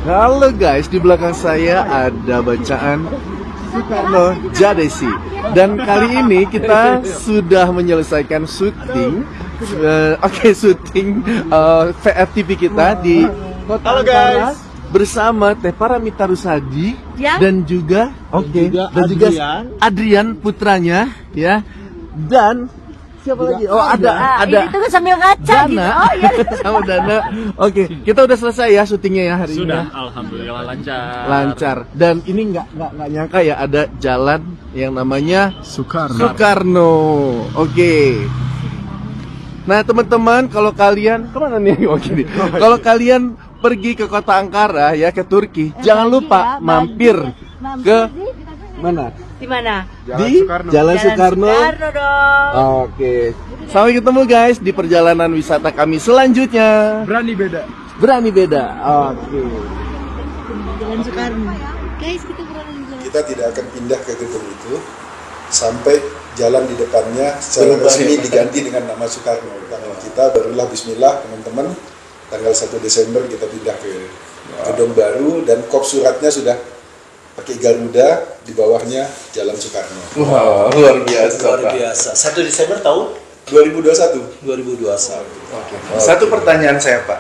Halo guys, di belakang saya ada bacaan Soekarno Djadesi. Dan kali ini kita sudah menyelesaikan syuting syuting VFTV kita di Kota Ankara bersama Teh Paramita Rusady dan juga Adrian putranya ya. Dan siapa lagi? Oh, ada. Ini tuh sambil ngaca Dana. gitu. Oh iya. Sama Dana. Oke, kita udah selesai ya syutingnya ya hari ini. Sudah, alhamdulillah lancar. Lancar. Dan ini nggak nyangka ya ada jalan yang namanya Soekarno. Oke. Nah teman-teman, kalau kalian kemana nih? Oh gini. Kalau kalian pergi ke kota Ankara ya, ke Turki, jangan lupa mampir ke mana? Di mana? Di Jalan Soekarno. Dong. Oke. Sampai ketemu guys di perjalanan wisata kami selanjutnya. Berani beda. Oke. Jalan Soekarno. Guys, kita berada di jalan. Kita tidak akan pindah ke gedung itu sampai jalan di depannya secara resmi diganti dengan nama Soekarno. Kita barulah bismillah teman-teman, tanggal 1 Desember kita pindah ke gedung baru dan kop suratnya sudah pakai Garuda, di bawahnya Jalan Soekarno. Wow, luar biasa. Luar biasa. 1 Desember tahun 2021. 2021. Oke. Satu pertanyaan saya Pak.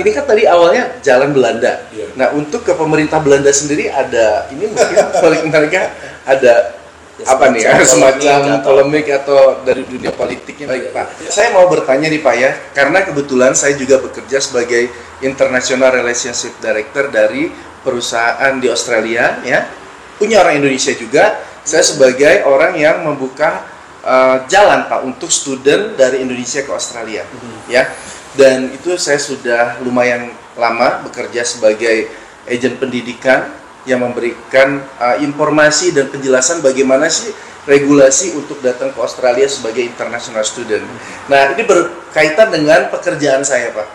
Ini kan tadi awalnya Jalan Belanda. Iya. Nah untuk ke pemerintah Belanda sendiri ada ini mungkin mereka ada apa nih ya, semacam polemik atau dari dunia politiknya. Baik Pak, saya mau bertanya nih Pak ya, karena kebetulan saya juga bekerja sebagai International Relationship Director dari perusahaan di Australia ya, punya orang Indonesia juga. Saya sebagai orang yang membuka jalan Pak untuk student dari Indonesia ke Australia ya, dan itu saya sudah lumayan lama bekerja sebagai agen pendidikan yang memberikan informasi dan penjelasan bagaimana sih regulasi untuk datang ke Australia sebagai international student. Nah ini berkaitan dengan pekerjaan saya Pak.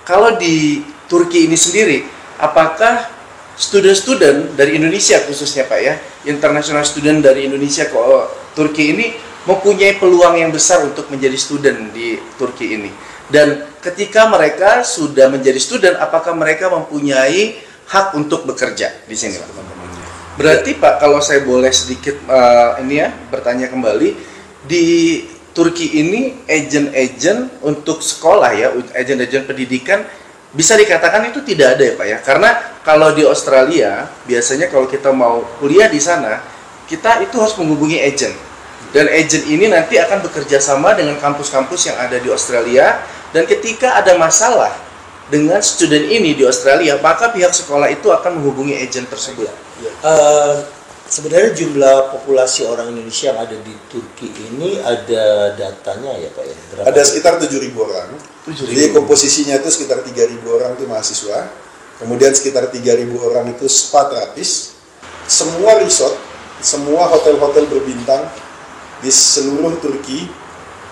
Kalau di Turki ini sendiri, apakah student-student dari Indonesia khususnya Pak ya, international student dari Indonesia ke Turki ini mempunyai peluang yang besar untuk menjadi student di Turki ini? Dan ketika mereka sudah menjadi student, apakah mereka mempunyai hak untuk bekerja di sini Pak? Berarti Pak, kalau saya boleh sedikit bertanya kembali, di Turki ini agen-agen untuk sekolah ya, agen-agen pendidikan bisa dikatakan itu tidak ada ya Pak ya, karena kalau di Australia biasanya kalau kita mau kuliah di sana kita itu harus menghubungi agen, dan agen ini nanti akan bekerja sama dengan kampus-kampus yang ada di Australia, dan ketika ada masalah dengan student ini di Australia maka pihak sekolah itu akan menghubungi agen tersebut. Sebenarnya jumlah populasi orang Indonesia yang ada di Turki ini ada datanya ya Pak ya? Berapa? Ada sekitar 7.000 orang. 7.000. Jadi komposisinya itu sekitar 3.000 orang itu mahasiswa. Kemudian sekitar 3.000 orang itu spa terapis. Semua resort, semua hotel-hotel berbintang di seluruh Turki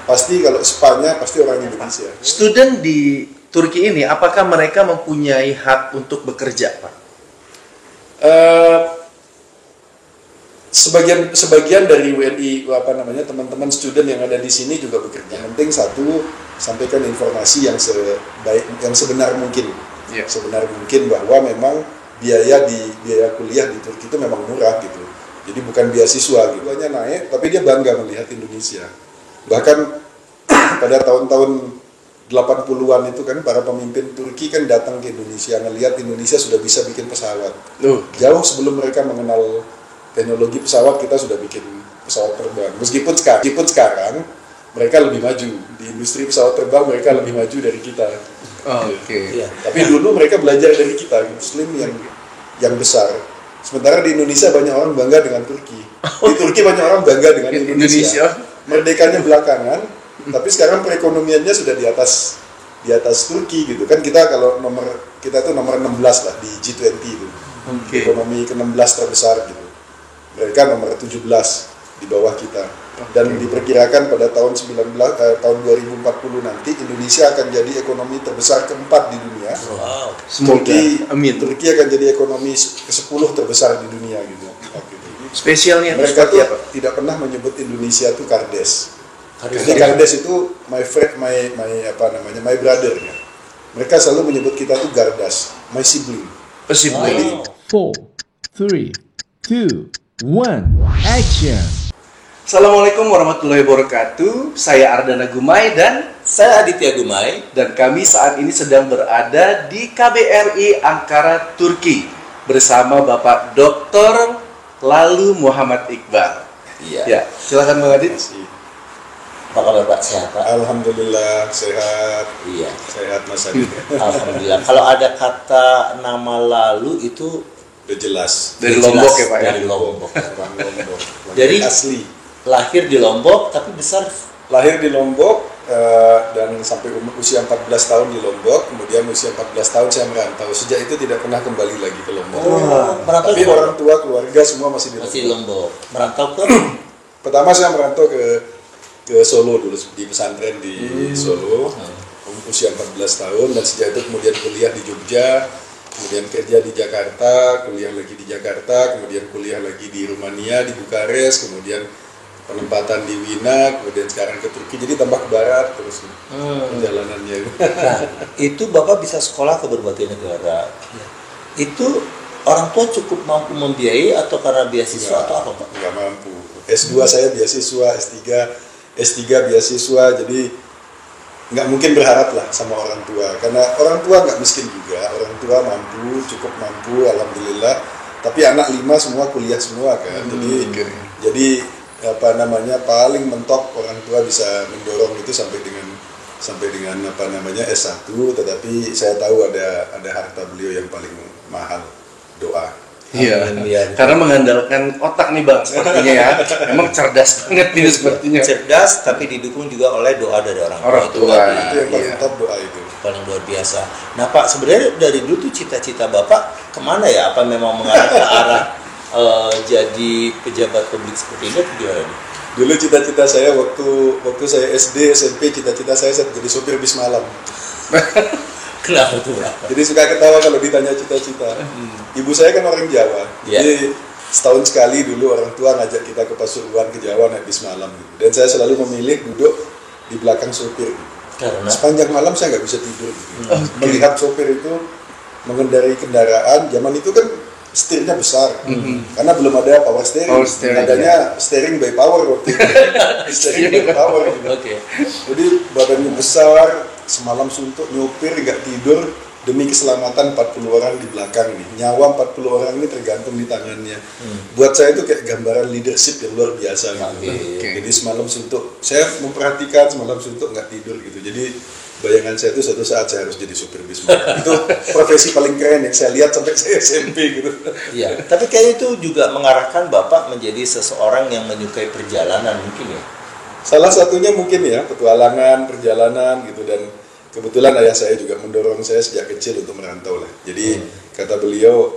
pasti kalau spa-nya pasti orang Indonesia. Student di Turki ini apakah mereka mempunyai hak untuk bekerja Pak? Sebagian dari WNI teman-teman student yang ada di sini juga bekerja. Yang penting satu, sampaikan informasi yang sebenar mungkin. Yeah. Sebenar mungkin bahwa memang biaya kuliah di Turki itu memang murah gitu. Jadi bukan beasiswa gitu. Hanya naik, tapi dia bangga melihat Indonesia. Bahkan pada tahun-tahun 80-an itu kan para pemimpin Turki kan datang ke Indonesia, ngelihat Indonesia sudah bisa bikin pesawat. Jauh sebelum mereka mengenal teknologi pesawat, kita sudah bikin pesawat terbang. Meskipun sekarang mereka lebih maju di industri pesawat terbang, mereka lebih maju dari kita. Oke. Ya. Tapi dulu mereka belajar dari kita, Muslim yang besar. Sementara di Indonesia banyak orang bangga dengan Turki. Di Turki banyak orang bangga dengan Indonesia. Merdekanya belakangan, tapi sekarang perekonomiannya sudah di atas Turki gitu kan. Kita kalau kita tuh nomor 16 lah di G20 itu. Ekonomi ke-16 terbesar gitu. Mereka nomor 17 di bawah kita. Dan diperkirakan pada tahun 2040 nanti Indonesia akan jadi ekonomi terbesar keempat di dunia. Wow. Turki akan jadi ekonomi ke-10 terbesar di dunia gitu. Spesialnya mereka tuh tidak pernah menyebut Indonesia tuh Kardes. Jadi Kardes itu my brother ya. mereka selalu menyebut kita tuh Gardas, my sibling. Sibling. 4, 3, 2, 1, action! Assalamualaikum warahmatullahi wabarakatuh. Saya Ardana Gumai dan Saya Aditya Gumai. kami saat ini sedang berada di KBRI Ankara, Turki bersama Bapak Dr. Lalu Muhammad Iqbal. Iya. Ya, silakan Bang Adit. Apa kabar Pak? Sehat Pak? Alhamdulillah sehat. Iya. Sehat Mas Adi. Alhamdulillah. Kalau ada kata nama Lalu itu Udah jelas. Dari jelas Lombok ya, Pak, ya? Dari Lombok. Orang Lombok. Jadi asli. lahir di Lombok tapi besar Lahir di Lombok dan sampai usia 14 tahun di Lombok, kemudian usia 14 tahun saya merantau. Sejak itu tidak pernah kembali lagi ke Lombok. merantau Tapi ke orang tua, keluarga semua masih di Lombok. masih di Lombok. Merantau ke Pertama saya merantau ke Solo dulu, di pesantren di Solo, usia 14 tahun, dan sejak itu kemudian kuliah di Jogja, kemudian kerja di Jakarta, kuliah lagi di Jakarta, kemudian kuliah lagi di Rumania, di Bukares, kemudian penempatan di Wina, kemudian sekarang ke Turki, jadi tambah ke barat terus perjalanannya. Nah, itu Bapak bisa sekolah ke berbagai negara. Itu orang tua cukup mampu membiayai atau karena beasiswa atau apa Pak? Nggak mampu. S2 saya beasiswa, S3 beasiswa, jadi nggak mungkin berharap lah sama orang tua, karena orang tua nggak miskin juga, orang tua mampu, cukup mampu, alhamdulillah. Tapi anak 5 semua kuliah semua kan, jadi apa namanya, paling mentok orang tua bisa mendorong itu sampai dengan apa namanya S1, tetapi saya tahu ada harta beliau yang paling mahal, doa. Iya, karena mengandalkan otak nih Bang, sepertinya ya. Emang cerdas banget ini sepertinya. Cerdas tapi didukung juga oleh doa dari orang Tua. Itu yang paling Iya. top, doa itu. paling luar biasa. Nah Pak, sebenarnya dari dulu tuh cita-cita Bapak kemana ya? Apa memang mengarah ke arah jadi pejabat publik seperti ini atau gimana nih? Dulu cita-cita saya waktu saya SD, SMP, cita-cita saya jadi sopir bis malam. Kenapa tuh Pak? Jadi suka ketawa kalau ditanya cita-cita. Ibu saya kan orang Jawa, Iya. jadi setahun sekali dulu orang tua ngajak kita ke Pasuruan, ke Jawa naik bis malam. Gitu. Dan saya selalu memilih duduk di belakang sopir. Gitu. Karena Sepanjang malam saya nggak bisa tidur. Gitu. Melihat sopir itu mengendarai kendaraan, zaman itu kan setirnya besar, karena belum ada power steering. Power steering, Adanya steering by power waktu itu. Steering by power. Gitu. oke. Jadi badannya besar, semalam suntuk, nyopir nggak tidur demi keselamatan 40 orang di belakang nih. Nyawa 40 orang ini tergantung di tangannya. Buat saya itu kayak gambaran leadership yang luar biasa gitu. Jadi semalam suntuk, saya memperhatikan semalam suntuk nggak tidur gitu. Jadi bayangan saya itu suatu saat saya harus jadi supir bis malam. Itu profesi paling keren yang saya lihat sampai saya SMP gitu. Iya, tapi kayaknya itu juga mengarahkan Bapak menjadi seseorang yang menyukai perjalanan mungkin ya. Salah satunya mungkin ya petualangan, perjalanan gitu, dan kebetulan ayah saya juga mendorong saya sejak kecil untuk merantau lah. Jadi kata beliau,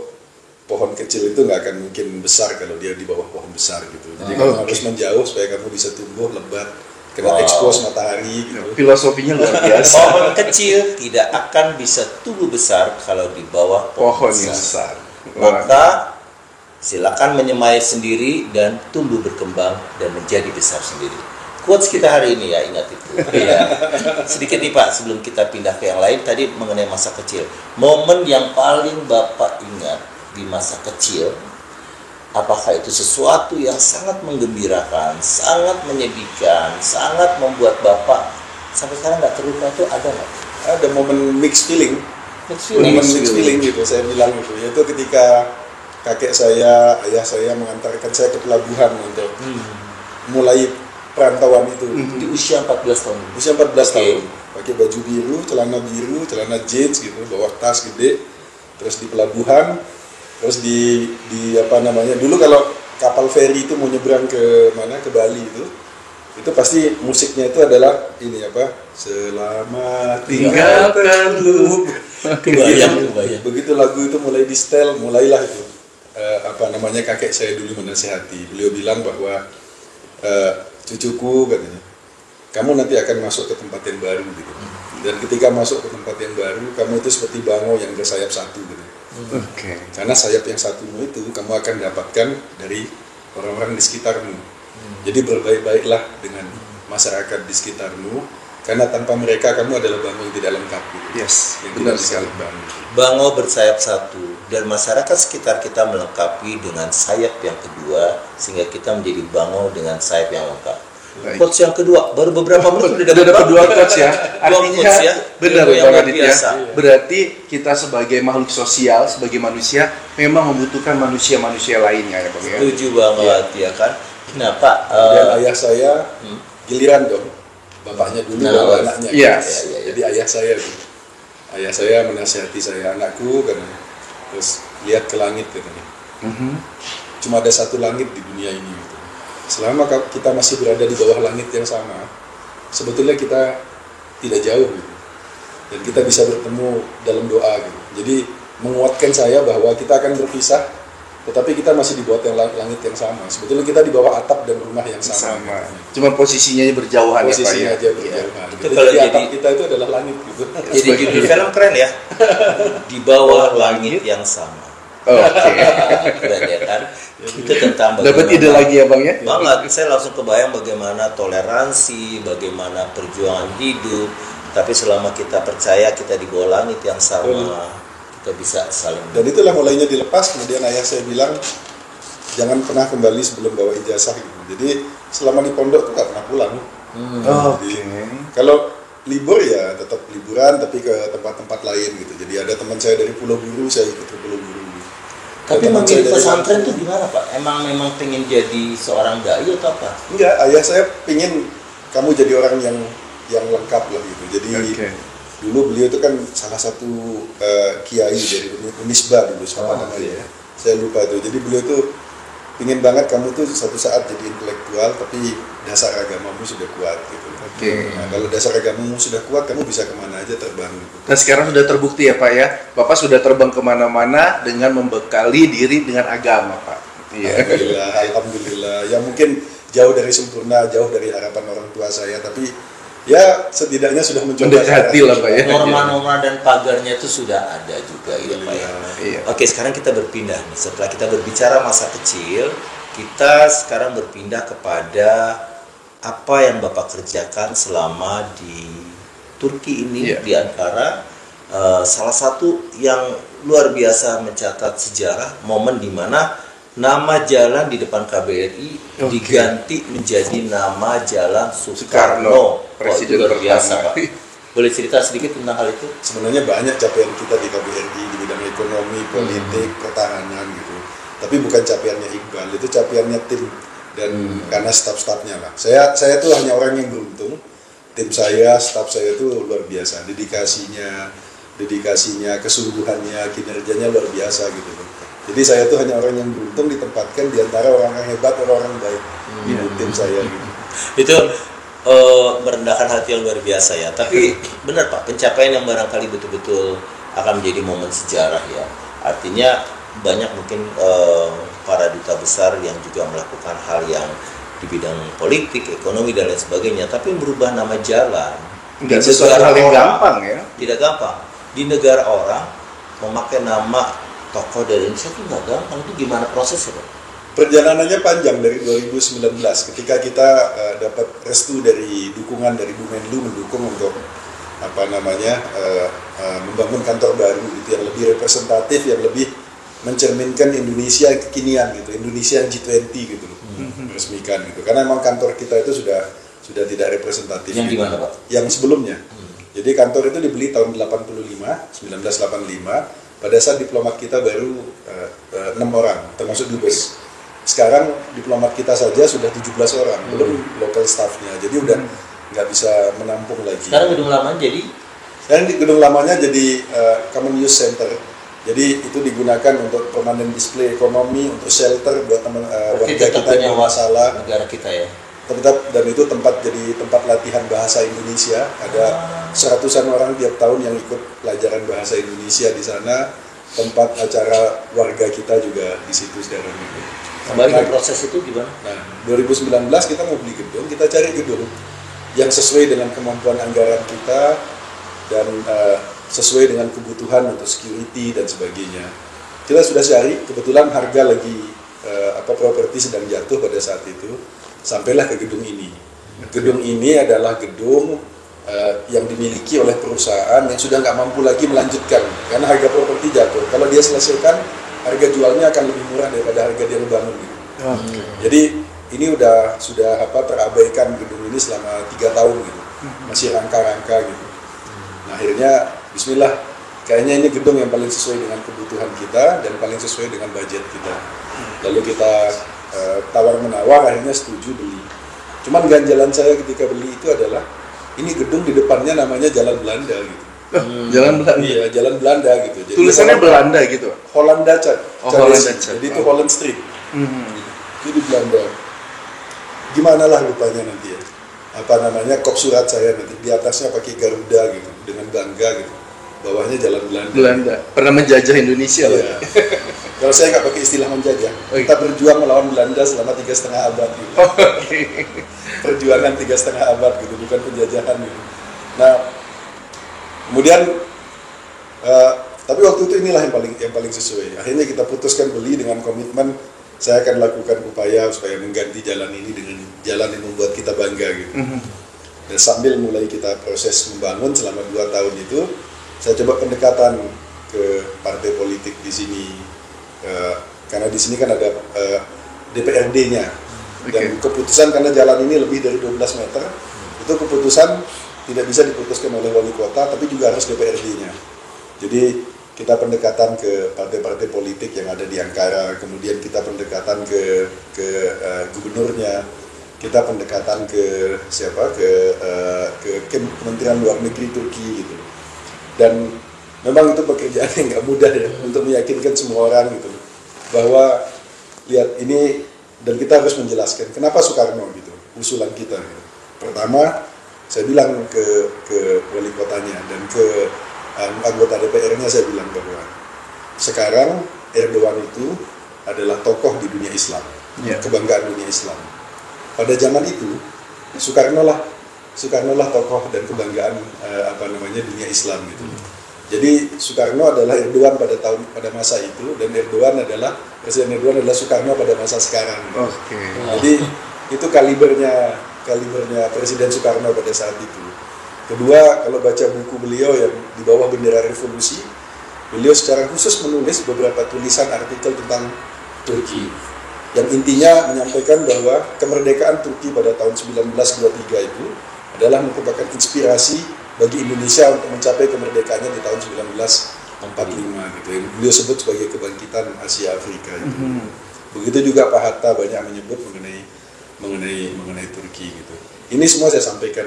pohon kecil itu nggak akan mungkin besar kalau dia di bawah pohon besar gitu. Jadi kamu harus menjauh supaya kamu bisa tumbuh lebat, kena expose matahari gitu. Filosofinya luar biasa. Pohon kecil tidak akan bisa tumbuh besar kalau di bawah Pohon yang besar. Maka silakan menyemai sendiri dan tumbuh berkembang dan menjadi besar sendiri. Quotes kita hari ini ya, ingat itu. Ya. Sedikit nih Pak, sebelum kita pindah ke yang lain, tadi mengenai masa kecil. Momen yang paling Bapak ingat di masa kecil, apakah itu sesuatu yang sangat menggembirakan, sangat menyedihkan, sangat membuat Bapak sampai sekarang nggak terlupa, itu ada nggak? Ada momen mixed feeling. Mixed Momen mixed feeling gitu, saya bilang gitu. Yaitu ketika kakek saya, ayah saya mengantarkan saya ke pelabuhan untuk mulai perantauan itu. Di usia 14 tahun. Usia 14 Oke. tahun, pakai baju biru, celana jeans gitu, bawa tas gede, terus di pelabuhan, terus di apa namanya, dulu kalau kapal feri itu mau nyebrang ke mana, ke Bali itu pasti musiknya itu adalah ini apa, selamat tinggalkan lu. Kebayang. Begitu lagu itu mulai di setel, mulailah itu apa namanya, kakek saya dulu menasihati. Beliau bilang bahwa cucuku, katanya, kamu nanti akan masuk ke tempat yang baru gitu. Dan ketika masuk ke tempat yang baru, kamu itu seperti bangau yang bersayap satu gitu. Karena sayap yang satumu itu kamu akan dapatkan dari orang-orang di sekitarmu. Jadi berbaik-baiklah dengan masyarakat di sekitarmu, karena tanpa mereka kamu adalah bango yang tidak lengkap gitu. Yes, Yang benar tidak sekali. bango. Bango bersayap satu dan masyarakat sekitar kita melengkapi dengan sayap yang kedua sehingga kita menjadi bango dengan sayap yang lengkap. Baik. Quotes yang kedua baru beberapa menit Udah dapat dua quotes ya. Dua Artinya quotes ya. benar Ilmu yang Bang luar Adit ya. biasa. Berarti kita sebagai makhluk sosial, sebagai manusia memang membutuhkan manusia-manusia lainnya ya Bang ya. Setuju banget ya kan. Nah Pak, Dan ayah saya giliran dong, bapaknya dulu Nah, baru anaknya. yes. Jadi ayah saya gitu. Ayah saya menasihati saya, anakku katanya, terus lihat ke langit katanya. Cuma ada satu langit di dunia ini gitu. Selama kita masih berada di bawah langit yang sama, sebetulnya kita tidak jauh gitu. Dan kita bisa bertemu dalam doa gitu. Jadi menguatkan saya bahwa kita akan berpisah, tetapi kita masih di bawah langit yang sama. Sebetulnya kita di bawah atap dan rumah yang sama. Sama. Cuma posisinya berjauhan Posisinya ya Pak aja ya. berjauhan. Itu Jadi, kalau atap jadi- kita itu adalah langit gitu. jadi judul film keren ya. Di bawah langit yang sama. Oke. Keren ya kan? Itu tentang Dapat ide lagi ya Bang ya. Banget, saya langsung kebayang bagaimana toleransi, bagaimana perjuangan hidup. Tapi selama kita percaya kita di bawah langit yang sama, kita bisa saling. Dan itulah mulainya dilepas. Kemudian ayah saya bilang, jangan pernah kembali sebelum bawa ijazah gitu. Jadi selama di pondok tuh gak pernah pulang. Oke. Kalau libur ya tetap liburan, tapi ke tempat-tempat lain gitu. Jadi ada teman saya dari Pulau Buru, saya ikut ke Pulau Buru. Tapi Teman memilih saya dari pesantren Lampung. tuh gimana Pak? Memang pengen jadi seorang dai atau apa? Enggak, ayah saya pingin kamu jadi orang yang lengkap lah gitu. Jadi Oke. dulu beliau itu kan salah satu kiai dari Unisba dulu, siapa namanya ya? Saya lupa itu. Jadi beliau tuh pingin banget kamu tuh suatu saat jadi intelektual, tapi dasar agamamu sudah kuat gitu. Oke. Nah, kalau dasar agamamu sudah kuat, kamu bisa kemana aja terbang gitu. Dan sekarang sudah terbukti ya Pak ya, Bapak sudah terbang kemana-mana dengan membekali diri dengan agama Pak. Iya. Alhamdulillah, alhamdulillah. Ya mungkin jauh dari sempurna, jauh dari harapan orang tua saya, tapi ya setidaknya sudah mencoba. Mendekati lah, Pak, ya. Norma-norma dan pagarnya itu sudah ada juga ya Pak ya. Iya. Oke, sekarang kita berpindah nih. Setelah kita berbicara masa kecil, kita sekarang berpindah kepada apa yang Bapak kerjakan selama di Turki ini, Iya. di Ankara. Salah satu yang luar biasa mencatat sejarah, momen di mana nama jalan di depan KBRI Oke. diganti menjadi nama Jalan Soekarno, Soekarno. Presiden Luar biasa pertama. Pak. Boleh cerita sedikit tentang hal itu? Sebenarnya banyak capaian kita di KBRI di bidang ekonomi, politik, pertahanan gitu. Tapi bukan capaiannya Iqbal, itu capaiannya tim dan karena staf-stafnya lah. Saya tuh hanya orang yang beruntung. Tim saya, staf saya itu luar biasa. Dedikasinya, kesungguhannya, kinerjanya luar biasa gitu. Jadi saya tuh hanya orang yang beruntung ditempatkan di antara orang-orang hebat, orang-orang baik di tim saya gitu. Itu merendahkan hati yang luar biasa ya. Tapi benar Pak, pencapaian yang barangkali betul-betul akan menjadi momen sejarah ya. Artinya banyak mungkin para duta besar yang juga melakukan hal yang di bidang politik, ekonomi dan lain sebagainya, tapi merubah nama jalan Nggak di sesuatu negara hal yang orang, gampang ya. tidak gampang. Di negara orang memakai nama tokoh dari Indonesia itu nggak gampang. Itu gimana prosesnya Pak? Perjalanannya panjang dari 2019 ketika kita dapat restu dari dukungan dari Bu Menlu mendukung untuk membangun kantor baru gitu yang lebih representatif, yang lebih mencerminkan Indonesia kekinian gitu, Indonesia G20 gitu loh, meresmikan gitu. Karena memang kantor kita itu sudah tidak representatif. Yang gitu. di mana, Pak? Yang sebelumnya. Jadi kantor itu dibeli tahun 1985. Pada saat diplomat kita baru 6 orang, termasuk dubes. Sekarang diplomat kita saja sudah 17 orang, belum local staffnya. Jadi udah nggak bisa menampung lagi. Sekarang gedung lama jadi Sekarang di gedung lamanya jadi Common Use Center. Jadi itu digunakan untuk permanent display ekonomi, untuk shelter buat warga tetap kita yang bermasalah. negara kita ya. Dan itu jadi tempat latihan bahasa Indonesia. Ada seratusan orang tiap tahun yang ikut pelajaran bahasa Indonesia di sana. Tempat acara warga kita juga di situ sekarang. Kembali ke proses itu gimana? Nah, 2019 kita mau beli gedung, kita cari gedung yang sesuai dengan kemampuan anggaran kita dan sesuai dengan kebutuhan untuk security dan sebagainya. Kita sudah cari, kebetulan harga lagi properti sedang jatuh pada saat itu, sampailah ke gedung ini. Gedung ini adalah gedung yang dimiliki oleh perusahaan yang sudah nggak mampu lagi melanjutkan karena harga properti jatuh. Kalau dia selesaikan, harga jualnya akan lebih murah daripada harga dia bangun. Gitu. Jadi ini sudah terabaikan gedung ini selama 3 tahun gitu, masih rangka-rangka gitu. Nah akhirnya Bismillah, kayaknya ini gedung yang paling sesuai dengan kebutuhan kita dan paling sesuai dengan budget kita. Lalu kita tawar-menawar, akhirnya setuju beli. Cuman ganjalan saya ketika beli itu adalah ini gedung di depannya namanya Jalan Belanda gitu. Jalan Belanda. Iya, Jalan Belanda gitu. Jadi tulisannya Belanda gitu. Hollanda Cat. Hollanda Cat. Jadi itu Holland Street. Itu di Belanda. Gimana lah rupanya nanti ya. Kop surat saya nanti di atasnya pakai Garuda gitu dengan bangga gitu. Bawahnya Jalan Belanda. Belanda. Pernah menjajah Indonesia Iya. lagi. Kalau saya nggak pakai istilah menjajah. Kita berjuang melawan Belanda selama 3,5 abad gitu. Perjuangan 3,5 abad gitu, bukan penjajahan gitu. Nah, kemudian tapi waktu itu inilah yang paling sesuai. Akhirnya kita putuskan beli dengan komitmen saya akan lakukan upaya supaya mengganti jalan ini dengan jalan yang membuat kita bangga gitu. Dan sambil mulai kita proses membangun selama 2 tahun itu, saya coba pendekatan ke partai politik di sini, karena di sini kan ada DPRD-nya. Dan keputusan karena jalan ini lebih dari 12 meter, itu keputusan tidak bisa diputuskan oleh wali kota, tapi juga harus DPRD-nya. Jadi kita pendekatan ke partai-partai politik yang ada di Ankara, kemudian kita pendekatan ke gubernurnya, kita pendekatan ke Kementerian Luar Negeri Turki gitu. Dan memang itu pekerjaan yang nggak mudah ya untuk meyakinkan semua orang gitu bahwa lihat ini, dan kita harus menjelaskan kenapa Soekarno gitu usulan kita gitu. Pertama saya bilang ke wali kotanya dan ke anggota DPR-nya, saya bilang bahwa sekarang Erdogan itu adalah tokoh di dunia Islam, kebanggaan dunia Islam. Pada zaman itu Soekarno lah tokoh dan kebanggaan dunia Islam gitu. Jadi Soekarno adalah Erdogan pada masa itu, dan Presiden Erdogan adalah Soekarno pada masa sekarang. Jadi itu kalibernya Presiden Soekarno pada saat itu. Kedua, kalau baca buku beliau yang di bawah bendera revolusi, beliau secara khusus menulis beberapa tulisan artikel tentang Turki yang intinya menyampaikan bahwa kemerdekaan Turki pada tahun 1923 itu adalah merupakan inspirasi bagi Indonesia untuk mencapai kemerdekaannya di tahun 1945 gitu, yang beliau sebut sebagai kebangkitan Asia Afrika itu. Begitu juga Pak Hatta banyak menyebut mengenai Turki gitu. Ini semua saya sampaikan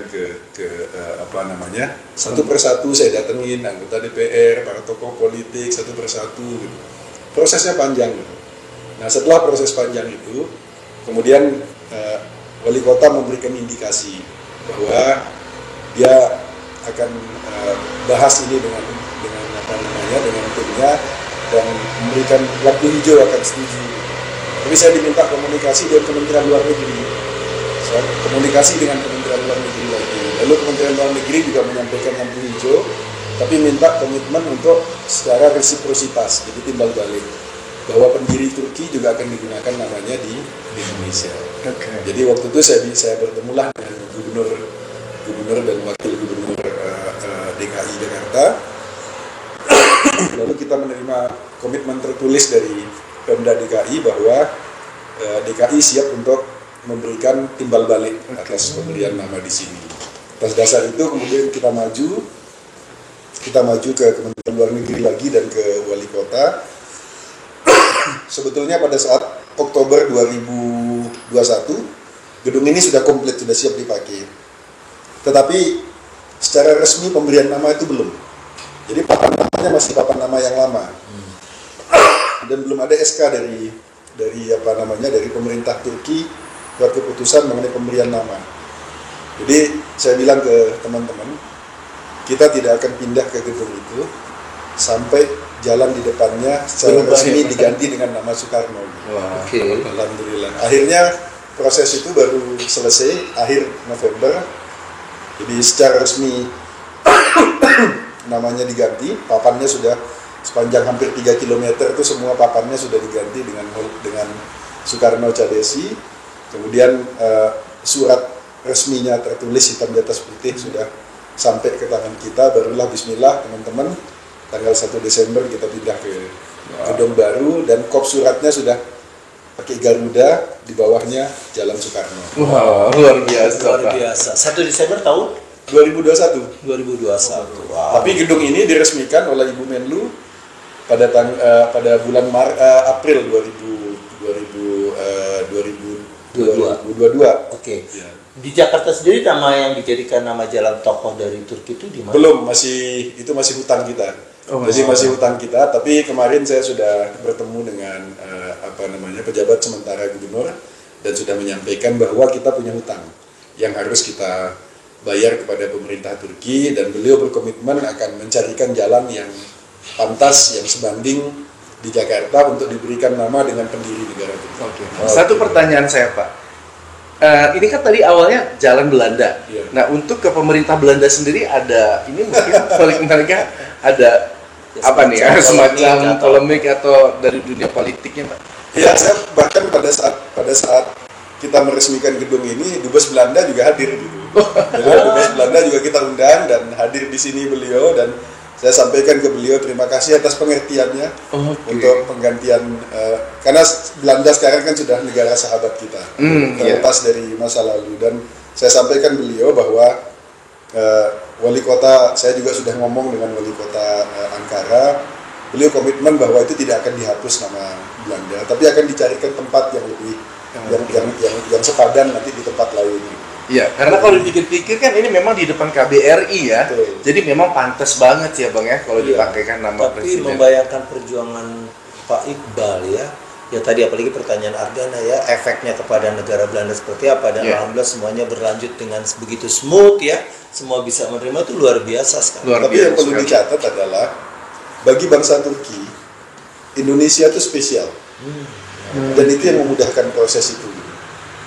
satu persatu saya datengin anggota DPR, para tokoh politik satu persatu gitu. Prosesnya panjang gitu. Nah setelah proses panjang itu, kemudian wali kota memberikan indikasi bahwa dia akan bahas ini dengan timnya dan memberikan lampu hijau akan setuju. Tapi saya diminta komunikasi dengan Kementerian Luar Negeri. Komunikasi dengan Kementerian Luar Negeri lagi. Lalu Kementerian Luar Negeri juga menyampaikan lampu hijau, tapi minta komitmen untuk secara resiprositas, jadi timbal balik, bahwa pendiri Turki juga akan digunakan namanya di Indonesia. Jadi waktu itu saya bertemulah dengan gubernur dan wakil gubernur DKI Jakarta. Lalu kita menerima komitmen tertulis dari Pemda DKI bahwa DKI siap untuk memberikan timbal balik atas pemberian nama di sini. Atas dasar itu kemudian kita maju ke Kementerian Luar Negeri lagi dan ke wali kota. Sebetulnya pada saat Oktober 2021 gedung ini sudah komplit, sudah siap dipakai. Tetapi secara resmi pemberian nama itu belum. Jadi papan namanya masih papan nama yang lama. Dan belum ada SK dari pemerintah Turki buat keputusan mengenai pemberian nama. Jadi saya bilang ke teman-teman, kita tidak akan pindah ke gedung itu sampai jalan di depannya secara resmi diganti dengan nama Soekarno. Alhamdulillah. Akhirnya proses itu baru selesai akhir November. Jadi secara resmi namanya diganti, papannya sudah sepanjang hampir 3 km itu semua papannya sudah diganti dengan Soekarno Cadesi. Kemudian surat resminya tertulis hitam di atas putih sudah sampai ke tangan kita, barulah bismillah teman-teman tanggal 1 Desember kita pindah ke gedung baru, dan kop suratnya sudah pakai Garuda, di bawahnya Jalan Soekarno. Wah, luar biasa. Luar Pak. biasa. 1 Desember tahun 2021. 2021. Wow. Tapi gedung ini diresmikan oleh Ibu Menlu pada bulan April 2022. Oke. Ya. Di Jakarta sendiri nama yang dijadikan nama jalan tokoh dari Turki itu di mana? Belum, masih hutang kita. Jadi masih hutang kita, tapi kemarin saya sudah bertemu dengan pejabat sementara gubernur dan sudah menyampaikan bahwa kita punya hutang yang harus kita bayar kepada pemerintah Turki, dan beliau berkomitmen akan mencarikan jalan yang pantas, yang sebanding di Jakarta untuk diberikan nama dengan pendiri negara Turki. Oke. Satu pertanyaan saya, Pak. Ini kan tadi awalnya Jalan Belanda. Iya. Nah, untuk ke pemerintah Belanda sendiri ada ini mungkin mereka ada apa nih? Semacam polemik atau dari dunia politiknya, Pak? Ya, saya bahkan pada saat kita meresmikan gedung ini, Dubes Belanda juga hadir gitu. Dubes Belanda juga kita undang dan hadir di sini beliau, dan saya sampaikan ke beliau terima kasih atas pengertiannya untuk penggantian, karena Belanda sekarang kan sudah negara sahabat kita, terlepas dari masa lalu, dan saya sampaikan beliau bahwa wali kota, saya juga sudah ngomong dengan wali kota Ankara, beliau komitmen bahwa itu tidak akan dihapus nama Belanda, tapi akan dicarikan tempat yang lebih yang sepadan nanti di tempat lain. Iya, karena kalau dipikir-pikir kan ini memang di depan KBRI ya, Betul. jadi memang pantas banget ya Bang ya kalau dipakaikan nama Tapi presiden. membayangkan perjuangan Pak Iqbal ya tadi apalagi pertanyaan Argana ya, efeknya kepada negara Belanda seperti apa, dan alhamdulillah semuanya berlanjut dengan begitu smooth ya, semua bisa menerima, itu luar biasa sekali. Tapi yang perlu dicatat adalah bagi bangsa Turki, Indonesia itu spesial, dan itu yang memudahkan proses itu.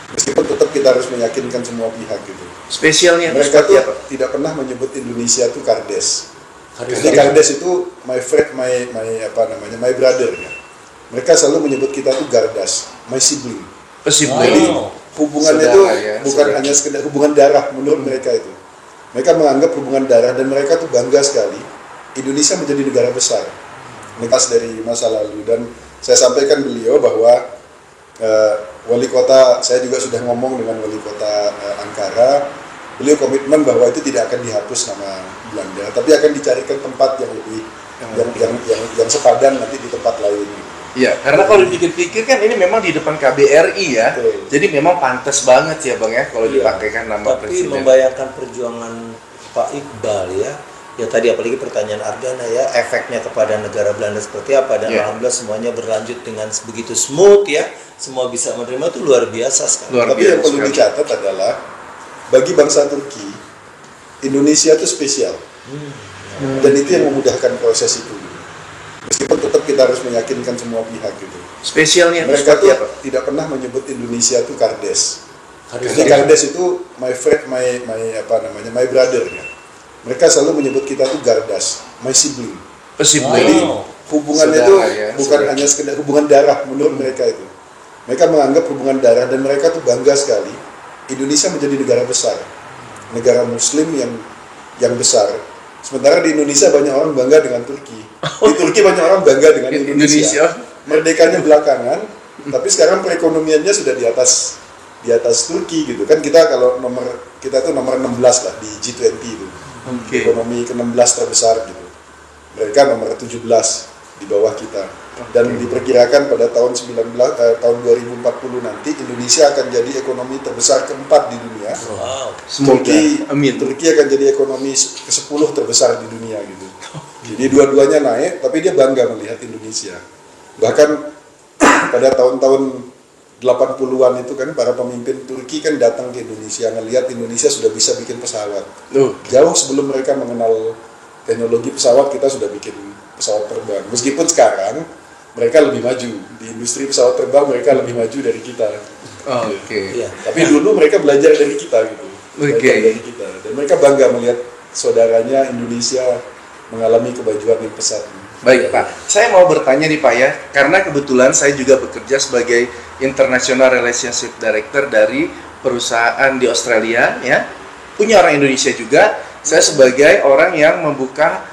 Meskipun tetap kita harus meyakinkan semua pihak gitu. Spesialnya Mereka tuh tidak pernah menyebut Indonesia itu Kardes. Jadi Kardes itu my friend, my brother ya. Mereka selalu menyebut kita itu Gardas, my sibling. Jadi hubungannya itu bukan hanya sekedar hubungan darah menurut mereka itu. Mereka menganggap hubungan darah, dan mereka tuh bangga sekali Indonesia menjadi negara besar. Lepas dari masa lalu, dan saya sampaikan beliau bahwa wali kota, saya juga sudah ngomong dengan wali kota Ankara, beliau komitmen bahwa itu tidak akan dihapus nama Belanda, tapi akan dicarikan tempat yang lebih yang sepadan nanti di tempat lain. Iya, karena kalau dipikir-pikir kan ini memang di depan KBRI ya, jadi memang pantas banget ya Bang ya kalau dipakaikan nama presiden. Tapi membayangkan perjuangan Pak Iqbal ya tadi apalagi pertanyaan Argana ya, efeknya kepada negara Belanda seperti apa, dan alhamdulillah semuanya berlanjut dengan begitu smooth ya, semua bisa menerima, itu luar biasa sekali. Tapi yang perlu dicatat adalah bagi bangsa Turki, Indonesia itu spesial, dan itu yang memudahkan proses itu. Meskipun tetap kita harus meyakinkan semua pihak gitu. Spesialnya mereka tuh tidak pernah menyebut Indonesia itu Kardes. Jadi Kardes itu my friend, my brother ya. Mereka selalu menyebut kita itu Gardas, my sibling. Jadi hubungannya itu bukan hanya sekedar hubungan darah menurut mereka itu. Mereka menganggap hubungan darah, dan mereka tuh bangga sekali Indonesia menjadi negara besar, negara Muslim yang besar. Sementara di Indonesia banyak orang bangga dengan Turki. Di Turki banyak orang bangga dengan Indonesia. Merdekanya belakangan, tapi sekarang perekonomiannya sudah di atas Turki gitu kan. Kita tuh nomor 16 lah di G20 itu. Ekonomi ke-16 terbesar gitu. Mereka nomor 17 di bawah kita. Dan diperkirakan pada tahun 2040 nanti Indonesia akan jadi ekonomi terbesar keempat di dunia. Turki akan jadi ekonomi ke-10 terbesar di dunia gitu. Jadi dua-duanya naik, tapi dia bangga melihat Indonesia. Bahkan pada tahun-tahun 80-an itu kan para pemimpin Turki kan datang ke Indonesia, ngelihat Indonesia sudah bisa bikin pesawat. Jauh sebelum mereka mengenal teknologi pesawat, kita sudah bikin pesawat terbang. Meskipun sekarang mereka lebih maju di industri pesawat terbang, mereka lebih maju dari kita. Tapi dulu mereka belajar dari kita gitu. Dari kita. Dan mereka bangga melihat saudaranya Indonesia mengalami kemajuan yang pesat. Baik Pak, saya mau bertanya nih Pak ya, karena kebetulan saya juga bekerja sebagai International Relationship Director dari perusahaan di Australia ya, punya orang Indonesia juga. Saya sebagai orang yang membuka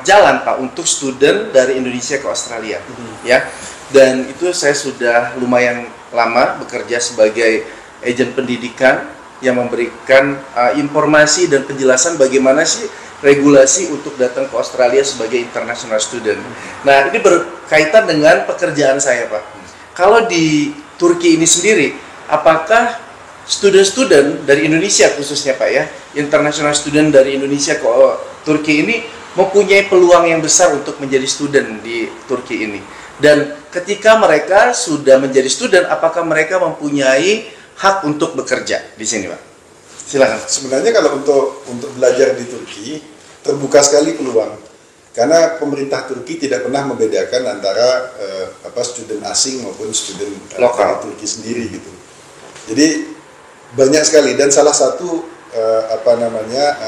jalan Pak untuk student dari Indonesia ke Australia, ya. Dan itu saya sudah lumayan lama bekerja sebagai agen pendidikan yang memberikan informasi dan penjelasan bagaimana sih regulasi untuk datang ke Australia sebagai international student. Nah, ini berkaitan dengan pekerjaan saya, Pak. Kalau di Turki ini sendiri, apakah student-student dari Indonesia khususnya, Pak ya, international student dari Indonesia ke Turki ini mempunyai peluang yang besar untuk menjadi student di Turki ini? Dan ketika mereka sudah menjadi student, apakah mereka mempunyai hak untuk bekerja di sini, Pak? Silakan. Sebenarnya kalau untuk belajar di Turki terbuka sekali peluang, karena pemerintah Turki tidak pernah membedakan antara student asing maupun student lokal Turki sendiri gitu. Jadi banyak sekali, dan salah satu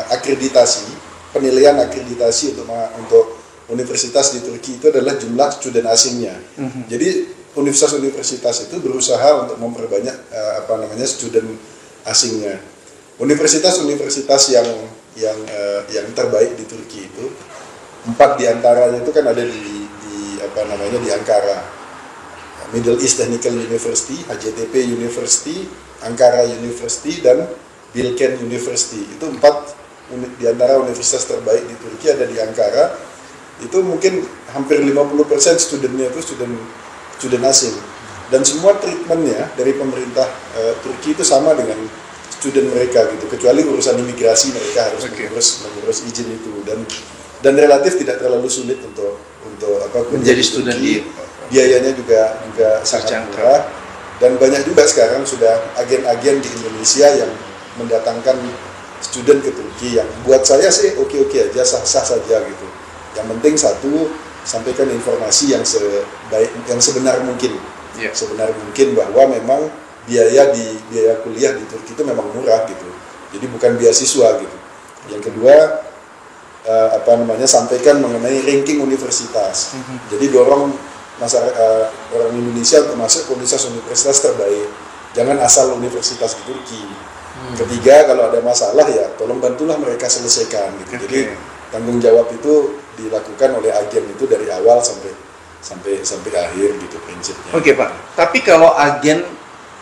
akreditasi, penilaian akreditasi untuk universitas di Turki itu adalah jumlah student asingnya. Jadi universitas-universitas itu berusaha untuk memperbanyak student asingnya. Universitas-universitas yang terbaik di Turki itu 4 diantaranya itu kan ada di Ankara, Middle East Technical University, HJTP University, Ankara University, dan Bilkent University. Itu 4 di antara universitas terbaik di Turki ada di Ankara. Itu mungkin hampir 50% studentnya itu student asing, dan semua treatmentnya dari pemerintah Turki itu sama dengan student mereka gitu, kecuali urusan imigrasi mereka harus mengurus izin itu, dan relatif tidak terlalu sulit untuk menjadi student di biayanya juga sangat murah, dan banyak juga sekarang sudah agen-agen di Indonesia yang mendatangkan student ke Turki, yang buat saya sih oke-oke aja, sah-sah saja gitu. Yang penting satu, sampaikan informasi yang sebenar mungkin, sebenar mungkin bahwa memang biaya kuliah di Turki itu memang murah gitu. Jadi bukan beasiswa gitu. Yang kedua, sampaikan mengenai ranking universitas. Jadi dorong orang Indonesia untuk masuk universitas terbaik. Jangan asal universitas di Turki. Ketiga, kalau ada masalah ya tolong bantulah mereka selesaikan gitu. Jadi tanggung jawab itu dilakukan oleh agen itu dari awal sampai akhir gitu prinsipnya. Oke, Pak. Tapi kalau agen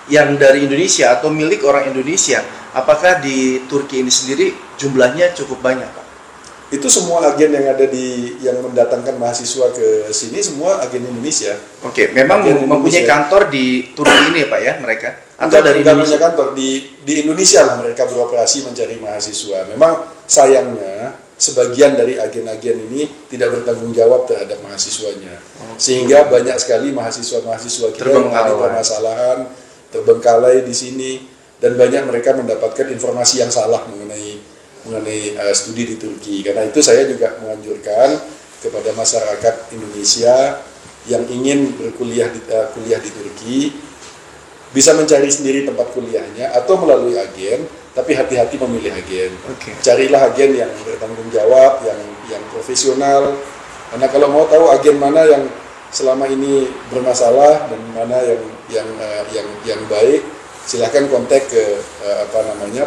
yang dari Indonesia atau milik orang Indonesia, apakah di Turki ini sendiri jumlahnya cukup banyak, Pak? Itu semua agen yang ada yang mendatangkan mahasiswa ke sini semua agen Indonesia. Oke, memang mempunyai kantor di Turki ini, Pak ya, mereka? Atau dari Indonesia? Kantor di Indonesia lah mereka beroperasi mencari mahasiswa. Memang sayangnya sebagian dari agen-agen ini tidak bertanggung jawab terhadap mahasiswanya, sehingga banyak sekali mahasiswa-mahasiswa kita yang mengalami permasalahan, terbengkalai di sini, dan banyak mereka mendapatkan informasi yang salah mengenai studi di Turki. Karena itu saya juga menganjurkan kepada masyarakat Indonesia yang ingin kuliah di Turki bisa mencari sendiri tempat kuliahnya atau melalui agen. Tapi hati-hati memilih agen. Carilah agen yang bertanggung jawab, yang profesional. Karena kalau mau tahu agen mana yang selama ini bermasalah dan mana yang baik, silahkan kontak ke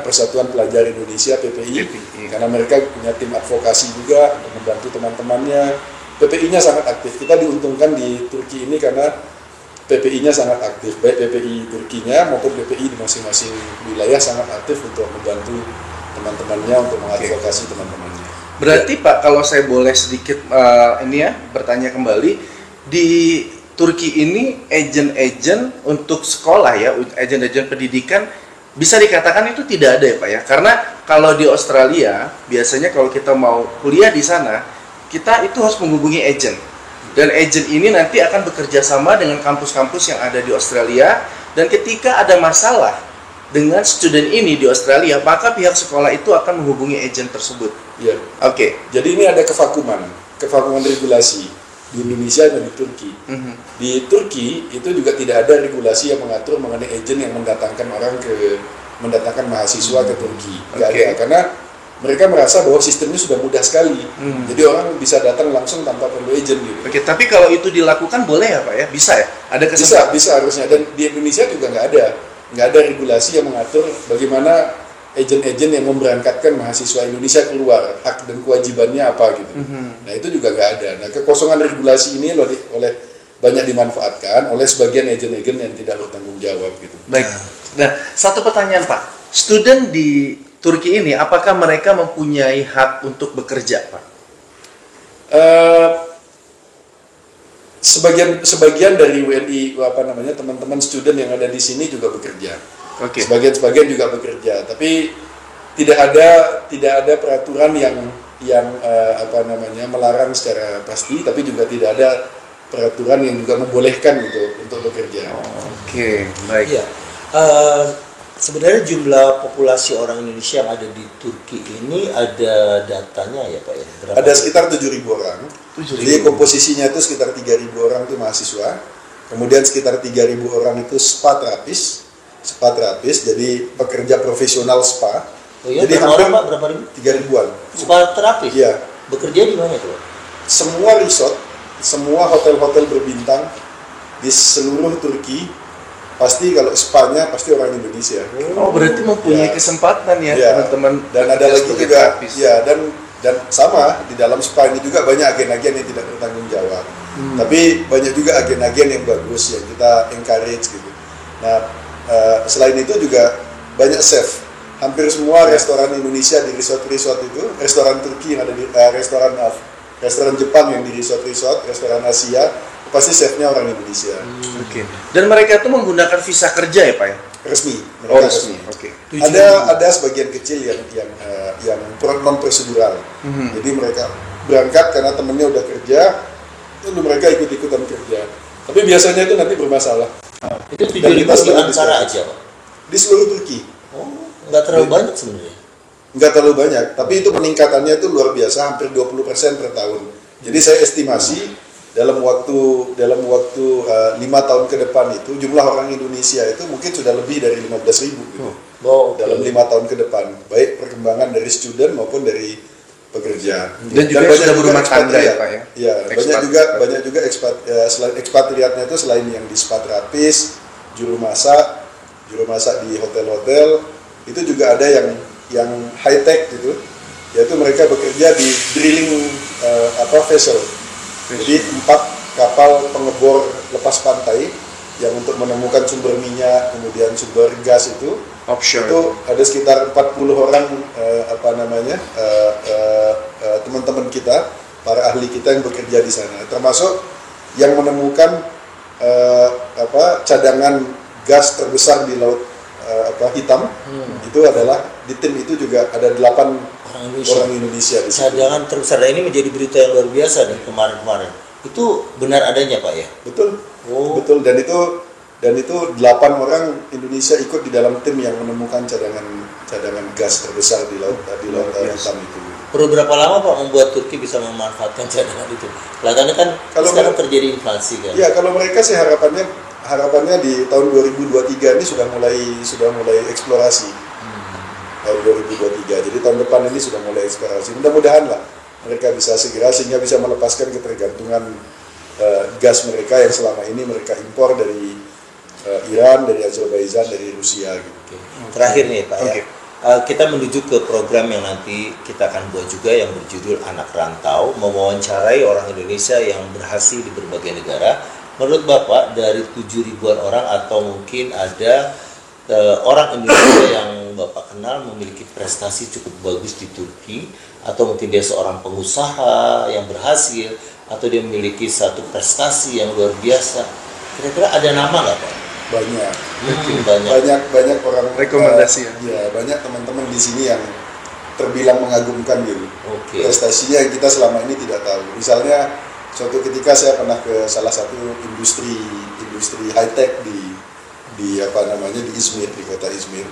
Persatuan Pelajar Indonesia PPI. Karena mereka punya tim advokasi juga untuk membantu teman-temannya. PPI-nya sangat aktif. Kita diuntungkan di Turki ini karena PPI-nya sangat aktif, baik PPI Turkinya maupun PPI di masing-masing wilayah sangat aktif untuk membantu teman-temannya, untuk mengadvokasi teman-temannya. Berarti Pak, kalau saya boleh sedikit bertanya kembali, di Turki ini agen-agen untuk sekolah ya, agen-agen pendidikan bisa dikatakan itu tidak ada ya Pak ya? Karena kalau di Australia biasanya kalau kita mau kuliah di sana, kita itu harus menghubungi agen. Dan agen ini nanti akan bekerja sama dengan kampus-kampus yang ada di Australia, dan ketika ada masalah dengan student ini di Australia, maka pihak sekolah itu akan menghubungi agen tersebut. Ya. Jadi ini ada kevakuman regulasi di Indonesia dan di Turki. Di Turki itu juga tidak ada regulasi yang mengatur mengenai agen yang mendatangkan mahasiswa ke Turki. Nggak ada, karena mereka merasa bahwa sistemnya sudah mudah sekali. Jadi orang bisa datang langsung tanpa perlu agent gitu. Tapi kalau itu dilakukan boleh ya Pak ya? Bisa ya? Ada kesempatan? Bisa harusnya. Dan di Indonesia juga nggak ada regulasi yang mengatur bagaimana agen-agen yang memberangkatkan mahasiswa Indonesia keluar, hak dan kewajibannya apa gitu. Nah itu juga nggak ada. Nah kekosongan regulasi ini oleh banyak dimanfaatkan oleh sebagian agen-agen yang tidak bertanggung jawab gitu. Baik. Nah, satu pertanyaan Pak, student di Turki ini apakah mereka mempunyai hak untuk bekerja Pak? Sebagian dari WNI teman-teman student yang ada di sini juga bekerja. Oke. Sebagian juga bekerja, tapi tidak ada peraturan yang melarang secara pasti, tapi juga tidak ada peraturan yang juga membolehkan untuk bekerja. Oke, baik. Iya. Sebenarnya jumlah populasi orang Indonesia yang ada di Turki ini ada datanya ya Pak ya? Berapa? Ada sekitar 7.000 orang. Jadi komposisinya itu sekitar 3.000 orang itu mahasiswa. Kemudian sekitar 3.000 orang itu spa terapis, jadi pekerja profesional spa. Oh iya, jadi berapa orang Pak? Berapa ribu? 3.000-an. Spa terapis? Iya. Bekerja di mana tuh? Semua resort, semua hotel-hotel berbintang di seluruh Turki, pasti kalau spa-nya pasti orang Indonesia. Oh, berarti mempunyai kesempatan ya, teman-teman. Dan ada lagi juga, dan sama di dalam spa ini juga banyak agen-agen yang tidak bertanggung jawab. Tapi banyak juga agen-agen yang bagus yang kita encourage gitu. Nah, selain itu juga banyak chef. Hampir semua restoran Indonesia di resort-resort itu, restoran Turki yang ada di restoran Jepang yang di resort-resort, restoran Asia, pasti chefnya orang Indonesia. Oke. Dan mereka itu menggunakan visa kerja ya Pak ya? Resmi. Resmi. Oke. Ada sebagian kecil yang non prosedural. Jadi mereka berangkat karena temennya udah kerja, lalu mereka ikut-ikutan kerja. Tapi biasanya itu nanti bermasalah. Itu 7.000 di Ankara aja Pak? Di seluruh Turki. Oh, nggak terlalu banyak sebenarnya. Nggak terlalu banyak, tapi itu peningkatannya itu luar biasa, hampir 20% per tahun. Jadi saya estimasi dalam waktu 5 tahun ke depan itu jumlah orang Indonesia itu mungkin sudah lebih dari 15.000 gitu. Dalam 5 tahun ke depan, baik perkembangan dari student maupun dari pekerja. Dan juga sudah berumah tangga ya Pak ya? Iya, banyak juga selain ekspatriatnya itu selain yang di spa terapis, juru masak di hotel-hotel, itu juga ada yang high tech gitu, yaitu mereka bekerja di drilling vessel. Jadi 4 kapal pengebor lepas pantai yang untuk menemukan sumber minyak, kemudian sumber gas itu offshore. Itu ada sekitar 40 orang teman-teman kita, para ahli kita yang bekerja di sana, termasuk yang menemukan cadangan gas terbesar di laut hitam. Itu adalah di tim itu juga ada 8 orang Indonesia di situ. Cadangan terbesar ini menjadi berita yang luar biasa nih kemarin-kemarin. Itu benar adanya Pak ya? Betul. Oh. Betul, dan itu 8 orang Indonesia ikut di dalam tim yang menemukan cadangan gas terbesar di laut hitam itu. Perlu berapa lama Pak membuat Turki bisa memanfaatkan cadangan itu? Kelihatannya kan sekarang terjadi inflasi kan? Iya, kalau mereka sih harapannya di tahun 2023 ini sudah mulai eksplorasi. Tahun 2023. Jadi tahun depan ini sudah mulai eksplorasi. Mudah-mudahan lah mereka bisa segera sehingga bisa melepaskan ketergantungan gas mereka yang selama ini mereka impor dari Iran, dari Azerbaijan, dari Rusia gitu. Oke. Terakhir nih Pak ya. Kita menuju ke program yang nanti kita akan buat juga yang berjudul Anak Rantau, mewawancarai orang Indonesia yang berhasil di berbagai negara. Menurut Bapak dari 7.000-an orang atau mungkin ada orang Indonesia yang Bapak kenal memiliki prestasi cukup bagus di Turki, atau mungkin dia seorang pengusaha yang berhasil, atau dia memiliki satu prestasi yang luar biasa, kira-kira ada nama nggak Pak? Banyak. Banyak orang rekomendasi banyak teman-teman di sini yang terbilang mengagumkan gitu. Prestasinya yang kita selama ini tidak tahu. Misalnya suatu ketika saya pernah ke salah satu industri high tech di Izmir, di kota Izmir.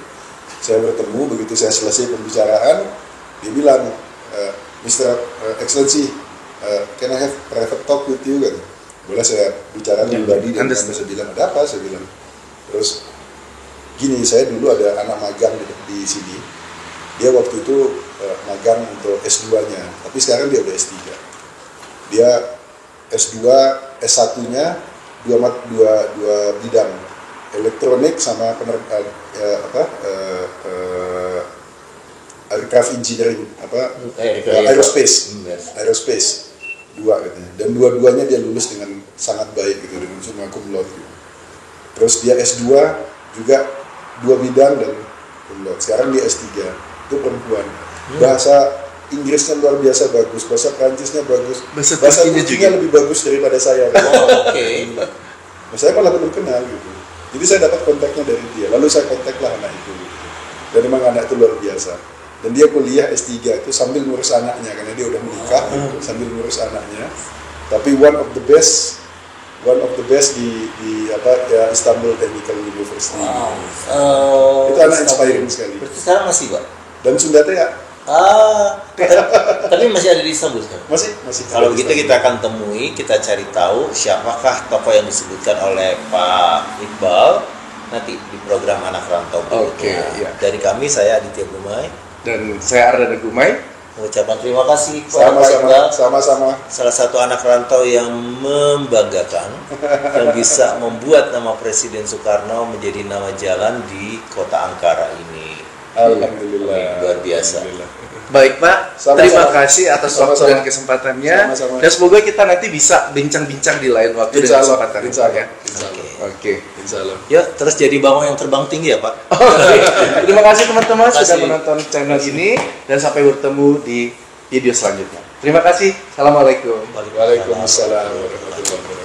Saya bertemu, begitu saya selesai pembicaraan, dia bilang, Mr. Excellency, can I have private talk with you? Kan? Boleh saya bicara pribadi? Dan saya bilang, ada apa? Saya bilang, terus gini, saya dulu ada anak magang di sini. Dia waktu itu magang untuk S2-nya, tapi sekarang dia udah S3. Dia S2, S1-nya dua bidang, elektronik sama aircraft engineering Aerospace. aerospace 2 katanya, dan dua-duanya dia lulus dengan sangat baik gitu, dengan summa cum laude gitu. Terus dia S2 juga 2 bidang dan cum laude. Sekarang dia S3, itu perempuan. Bahasa Inggrisnya luar biasa bagus, bahasa Prancisnya bagus, bahasa Turkinya lebih bagus daripada saya. Nah, saya malah belum kenal gitu. Jadi saya dapat kontaknya dari dia, lalu saya kontaklah anak itu gitu. Dan memang anak itu luar biasa. Dan dia kuliah S3 itu sambil ngurus anaknya, karena dia udah menikah sambil ngurus anaknya. Tapi one of the best di Istanbul Technical University. Itu anak inspiring sekali. Berarti sekarang masih, Pak? Dan Sunda Teh ya. Tapi masih ada di Istanbul sekarang? Masih. Kalau begitu kita akan temui, kita cari tahu siapakah tokoh yang disebutkan oleh Pak Iqbal nanti di program Anak Rantau berikutnya. Iya. Dari kami, saya Aditya Gumai Dan saya Ardana Gumai. mengucapkan terima kasih kepada Pak Iqbal, Sama-sama. salah satu anak rantau yang membanggakan yang bisa membuat nama Presiden Soekarno menjadi nama jalan di kota Ankara ini. Alhamdulillah. Luar biasa. Baik Pak, Sama-sama. terima kasih atas waktu Sama-sama. dan kesempatannya. Sama-sama. Dan semoga kita nanti bisa bincang-bincang di lain waktu dan kesempatan. Insya Allah. Ya. Oke. Insya Allah. Ya, terus jadi bawang yang terbang tinggi ya Pak. Oke. Terima kasih teman-teman Terima sudah kasih. menonton channel ini dan sampai bertemu di video selanjutnya. Terima kasih. Assalamualaikum. Waalaikumsalam warahmatullahi wabarakatuh.